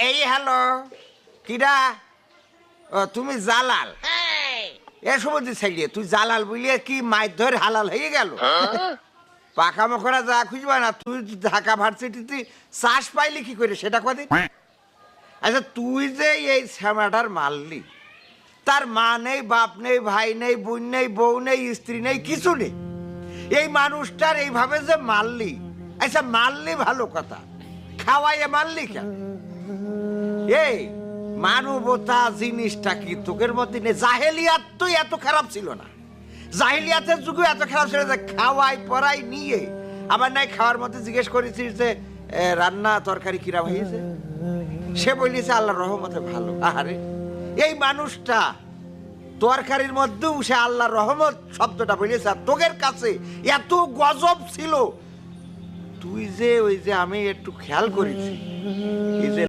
এই হ্যালো কিডা? ও তুমি জালাল? এ সময় ছাইড়িয়ে তুই জালাল বলিয়ে কি মাইর ধরে হালাল হয়ে গেল? পাকা মখরা যা খুঁজবা না, তুই ঢাকা ভার্সিটিতে চাষ পাইলি কি করে সেটা কদিন? আচ্ছা তুই যে এই শ্যামাটার মারলি, তার মা নেই, বাপ নেই, ভাই নেই, বোন নেই, বউ নেই, স্ত্রী নেই, কিছু নেই। এই মানুষটার এইভাবে যে মারলি, আচ্ছা মারলি ভালো কথা, খাওয়াইয়ে মারলি কেন? এই মানবতা জিনিসটা কি তোকের মধ্যে নেই? জাহেলিয়াত তো এত খারাপ ছিল না, জাহেলিয়াতের যুগে এত খারাপ ছিল যে খাওয়াই পড়াই নিয়ে আবার নাই খাওয়ার মধ্যে জিজ্ঞেস করেছিস যে রান্না তরকারি কিরা হয়েছে, সে বলিছে আল্লাহর রহমতে ভালো। আরে এই মানুষটা তরকারির মধ্যেও সে আল্লাহর রহমত শব্দটা বলেছে, আর তোকের কাছে এত গজব ছিল। তুই যে ওই যে আমি একটু খেয়াল করেছি, এই যে